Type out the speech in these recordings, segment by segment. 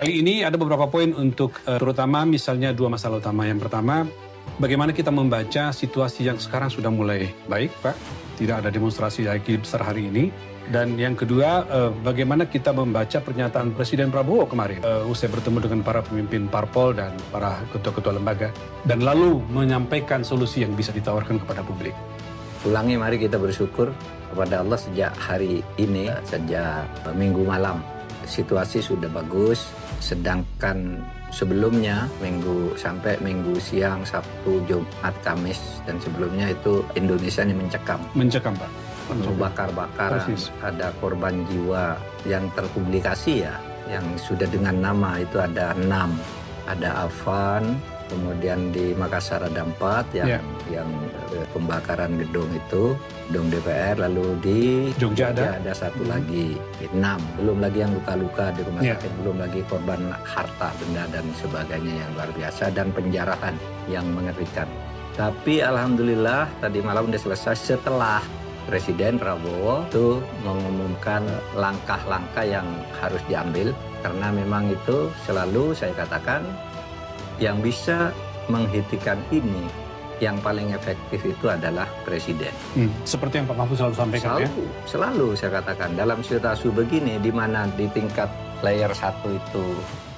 Kali ini ada beberapa poin untuk terutama misalnya dua masalah utama. Yang pertama, bagaimana kita membaca situasi yang sekarang sudah mulai baik, Pak. Tidak ada demonstrasi lagi besar hari ini. Dan yang kedua, bagaimana kita membaca pernyataan Presiden Prabowo kemarin usai bertemu dengan para pemimpin parpol dan para ketua-ketua lembaga. Dan lalu menyampaikan solusi yang bisa ditawarkan kepada publik. Ulangi, mari kita bersyukur kepada Allah sejak hari ini, sejak minggu malam. Situasi sudah bagus, sedangkan sebelumnya minggu sampai minggu siang, Sabtu, Jumat, Kamis, dan sebelumnya itu Indonesia ini mencekam. Mencekam, Pak. Bakar-bakaran, ada korban jiwa yang terpublikasi ya, yang sudah dengan nama itu ada 6. Ada Afan, kemudian di Makassar ada 4 yang pembakaran gedung itu, gedung DPR, lalu di Jogja ada 1 lagi, 6. Belum lagi yang luka-luka di rumah sakit, belum lagi korban harta, benda dan sebagainya yang luar biasa, dan penjarahan yang mengerikan. Tapi alhamdulillah tadi malam sudah selesai setelah Presiden Prabowo itu mengumumkan langkah-langkah yang harus diambil, karena memang itu selalu saya katakan yang bisa menghentikan ini yang paling efektif itu adalah Presiden. Seperti yang Pak Mahfud selalu sampaikan selalu saya katakan dalam situasi begini di mana di tingkat layer 1 itu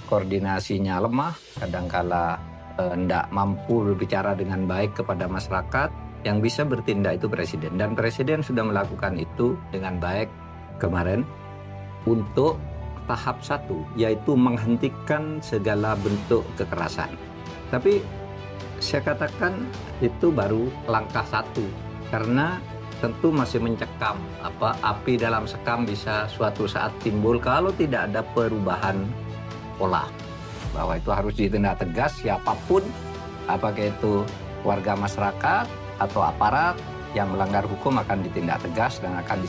koordinasinya lemah, kadangkala tidak mampu berbicara dengan baik kepada masyarakat. Yang bisa bertindak itu Presiden, dan Presiden sudah melakukan itu dengan baik kemarin untuk tahap 1, yaitu menghentikan segala bentuk kekerasan. Tapi saya katakan itu baru langkah 1, karena tentu masih mencekam. Api dalam sekam bisa suatu saat timbul kalau tidak ada perubahan pola, bahwa itu harus ditindak tegas siapapun, apakah itu warga masyarakat atau aparat yang melanggar hukum akan ditindak tegas dan akan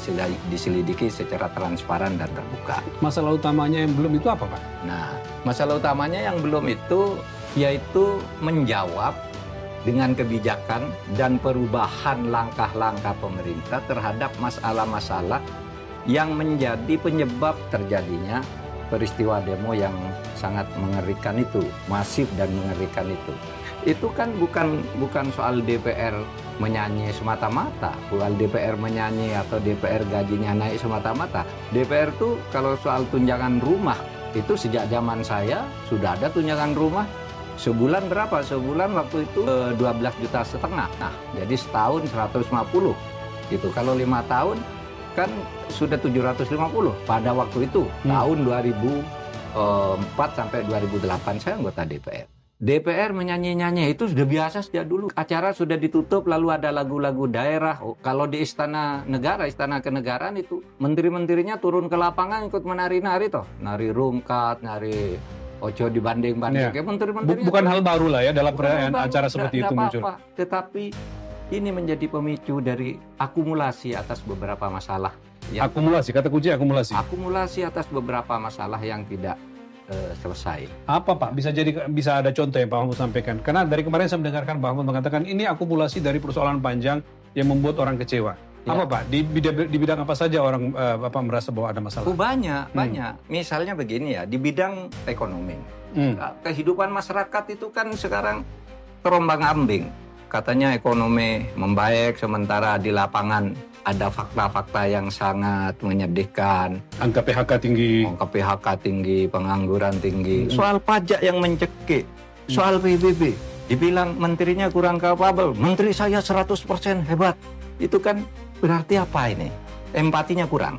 diselidiki secara transparan dan terbuka. Masalah utamanya yang belum itu apa, Pak? Nah, masalah utamanya yang belum itu yaitu menjawab dengan kebijakan dan perubahan langkah-langkah pemerintah terhadap masalah-masalah yang menjadi penyebab terjadinya peristiwa demo yang sangat mengerikan itu, masif dan mengerikan itu. Itu kan bukan soal DPR menyanyi semata-mata, bukan DPR menyanyi atau DPR gajinya naik semata-mata. DPR tuh kalau soal tunjangan rumah itu sejak zaman saya sudah ada tunjangan rumah. Sebulan berapa? Sebulan waktu itu 12,5 juta. Nah, jadi setahun 150 gitu. Kalau 5 tahun kan sudah 750 pada waktu itu, tahun 2004 sampai 2008 saya anggota DPR. DPR menyanyi-nyanyi itu sudah biasa sejak dulu. Acara sudah ditutup lalu ada lagu-lagu daerah. Kalau di Istana Negara, Istana Kenegaraan itu menteri-menterinya turun ke lapangan ikut menari-nari toh. Nari rungkat, nari ojo dibanding-banding. Kayak menteri-menterinya. Bukan hal baru lah ya dalam perayaan acara seperti itu muncul. Tetapi ini menjadi pemicu dari akumulasi atas beberapa masalah. Akumulasi, kata kunci akumulasi. Akumulasi atas beberapa masalah yang tidak selesai. Apa, Pak? Bisa ada contoh yang Pak Mahfud sampaikan? Karena dari kemarin saya mendengarkan Pak Mahfud mengatakan ini akumulasi dari persoalan panjang yang membuat orang kecewa. Apa, Pak? Di bidang apa saja orang merasa bahwa ada masalah? Banyak. Misalnya begini ya, di bidang ekonomi. Kehidupan masyarakat itu kan sekarang terombang-ambing. Katanya ekonomi membaik, sementara di lapangan ada fakta-fakta yang sangat menyedihkan. Angka PHK tinggi, pengangguran tinggi. Soal pajak yang mencekik, soal PBB. Dibilang menterinya kurang kapabel, menteri saya 100% hebat. Itu kan berarti apa ini? Empatinya kurang.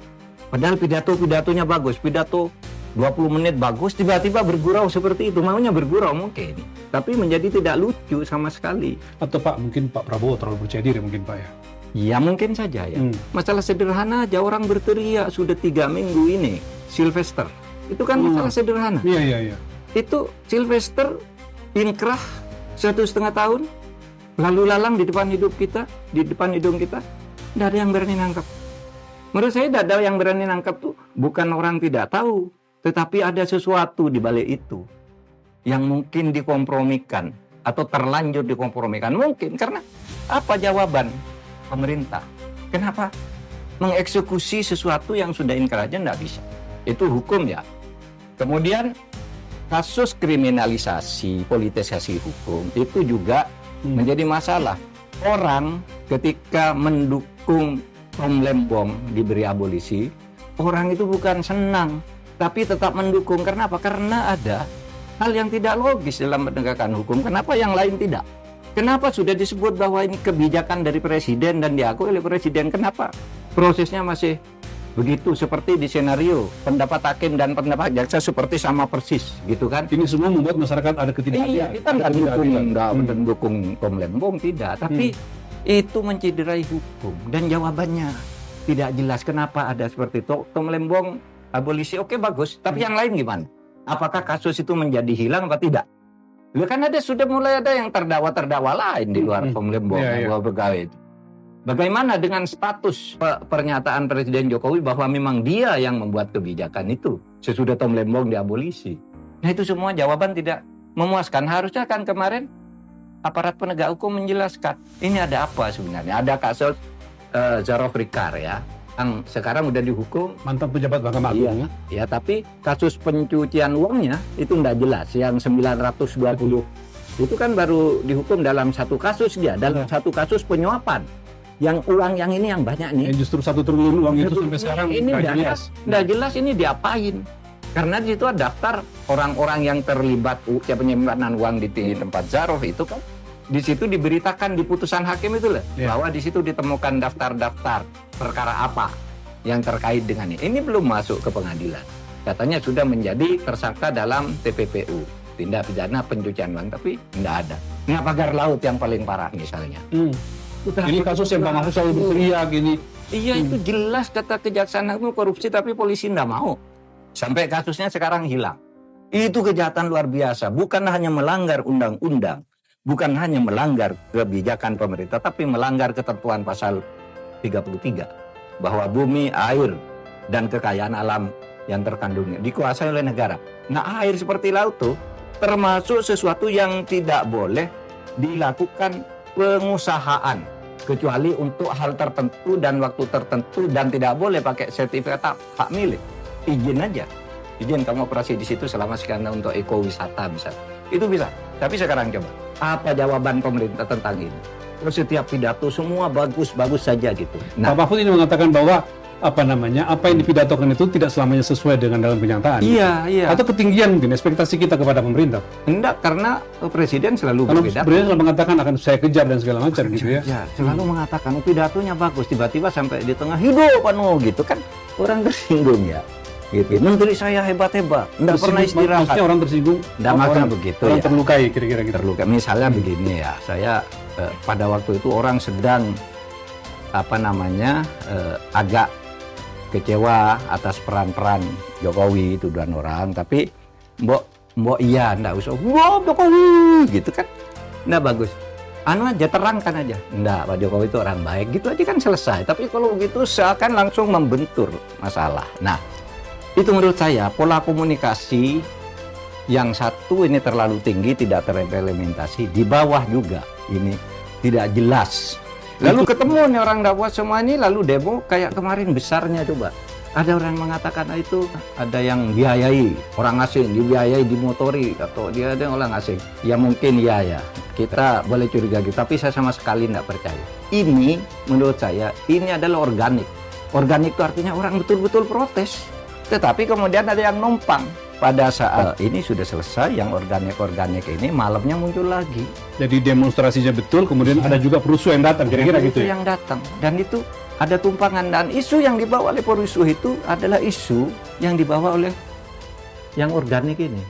Padahal pidatonya bagus, pidato 20 menit bagus, tiba-tiba bergurau seperti itu. Maunya bergurau mungkin, tapi menjadi tidak lucu sama sekali. Atau Pak, mungkin Pak Prabowo terlalu percaya diri mungkin, Pak ya? Ya mungkin saja ya. Masalah sederhana aja orang berteriak sudah 3 minggu ini. Silvester, itu kan masalah sederhana. Iya. Itu Silvester inkrah 1,5 tahun, lalu lalang di depan hidup kita, di depan hidung kita, tidak ada yang berani nangkap. Menurut saya tidak ada yang berani nangkap tuh bukan orang tidak tahu, tetapi ada sesuatu di balik itu yang mungkin dikompromikan atau terlanjur dikompromikan. Mungkin karena apa jawaban pemerintah? Kenapa mengeksekusi sesuatu yang sudah inkrah aja tidak bisa? Itu hukum ya. Kemudian kasus kriminalisasi, politisasi hukum itu juga menjadi masalah. Orang ketika mendukung Tom Lembong diberi abolisi, orang itu bukan senang, tapi tetap mendukung. Kenapa? Karena ada hal yang tidak logis dalam penegakan hukum. Kenapa yang lain tidak? Kenapa sudah disebut bahwa ini kebijakan dari presiden dan diakui oleh presiden? Kenapa prosesnya masih begitu seperti di skenario pendapat hakim dan pendapat jaksa seperti sama persis, gitu kan? Ini semua membuat masyarakat ada ketidakadilan. Iya, kita nggak mendukung Tom Lembong, tidak. Tapi itu mencederai hukum dan jawabannya tidak jelas. Kenapa ada seperti itu? Tom Lembong abolisi, oke bagus. Tapi yang lain gimana? Apakah kasus itu menjadi hilang atau tidak? Lu kan sudah mulai ada yang terdakwa lain di luar Tom Lembong, bahwa pegawai itu. Bagaimana dengan status pernyataan Presiden Jokowi bahwa memang dia yang membuat kebijakan itu sesudah Tom Lembong diabolisi? Nah itu semua jawaban tidak memuaskan. Harusnya kan kemarin aparat penegak hukum menjelaskan ini ada apa sebenarnya. Ada kasus Zarof Rikar ya, yang sekarang udah dihukum mantan pejabat Mahkamah Agung. Iya, tapi kasus pencucian uangnya itu enggak jelas. Yang 920 itu kan baru dihukum dalam satu kasus dia, dalam satu kasus penyuapan. Yang uang yang ini yang banyak nih. Yang justru 1 triliun uang itu sampai sekarang ini nggak jelas ini diapain. Karena di situ ada daftar orang-orang yang terlibat penyimpanan uang di tempat Zarof itu kan. Di situ diberitakan di putusan hakim itu loh, bahwa di situ ditemukan daftar-daftar perkara apa yang terkait dengan ini. Ini belum masuk ke pengadilan. Katanya sudah menjadi tersangka dalam TPPU, tindak pidana pencucian uang, tapi tidak ada. Nah, pagar laut yang paling parah misalnya. Ini kasus yang Bang Mahfud selalu berteriak gini. Iya, itu jelas kata Kejaksaan Agung korupsi, tapi polisi tidak mau. Sampai kasusnya sekarang hilang. Itu kejahatan luar biasa. Bukan hanya melanggar undang-undang, bukan hanya melanggar kebijakan pemerintah, tapi melanggar ketentuan pasal 33. Bahwa bumi, air, dan kekayaan alam yang terkandungnya dikuasai oleh negara. Nah, air seperti laut tuh termasuk sesuatu yang tidak boleh dilakukan pengusahaan kecuali untuk hal tertentu dan waktu tertentu, dan tidak boleh pakai sertifikat hak milik. Izin aja, izin kamu operasi di situ selama sekian tahun untuk ekowisata bisa, itu bisa. Tapi sekarang coba, apa jawaban pemerintah tentang ini? Terus setiap pidato semua bagus-bagus saja gitu. Pak Mahfud ini mengatakan bahwa apa yang dipidatokan itu tidak selamanya sesuai dengan dalam kenyataan. Iya. Atau ketinggian mungkin ekspektasi kita kepada pemerintah. Enggak, karena presiden selalu kalau berpidato. presiden selalu mengatakan akan saya kejar dan segala macam gitu ya. Selalu mengatakan pidatonya bagus, tiba-tiba sampai di tengah hidup gitu kan, orang tersinggung ya. Gitu. Menteri saya hebat-hebat, enggak pernah istirahat. Maksudnya orang tersinggung. Enggak maksudnya begitu orang ya. terlukai kira-kira gitu. Terlukai. Misalnya begini ya, saya pada waktu itu orang sedang agak kecewa atas peran-peran Jokowi, tuduhan orang, tapi mbok iya ndak usah Jokowi gitu kan, ndak bagus, aja terangkan aja, ndak Pak Jokowi itu orang baik gitu aja kan selesai. Tapi kalau begitu seakan langsung membentur masalah. Nah itu menurut saya pola komunikasi yang satu ini terlalu tinggi, tidak terimplementasi, di bawah juga ini tidak jelas. Lalu ketemu nih orang Dakwah semua ini, lalu demo kayak kemarin besarnya coba. Ada orang mengatakan itu ada yang biayai orang asing, dibiayai, dimotori, atau dia ada orang asing. Ya mungkin ya. Kita boleh curiga gitu, tapi saya sama sekali tidak percaya. Ini menurut saya ini adalah organik. Organik itu artinya orang betul-betul protes. Tetapi kemudian ada yang numpang. Pada saat ini sudah selesai, yang organik-organik ini malamnya muncul lagi. Jadi demonstrasinya betul, kemudian ada juga perusuh yang datang, kira-kira gitu ya? Yang datang, dan itu ada tumpangan, dan isu yang dibawa oleh perusuh itu adalah isu yang dibawa oleh yang organik ini.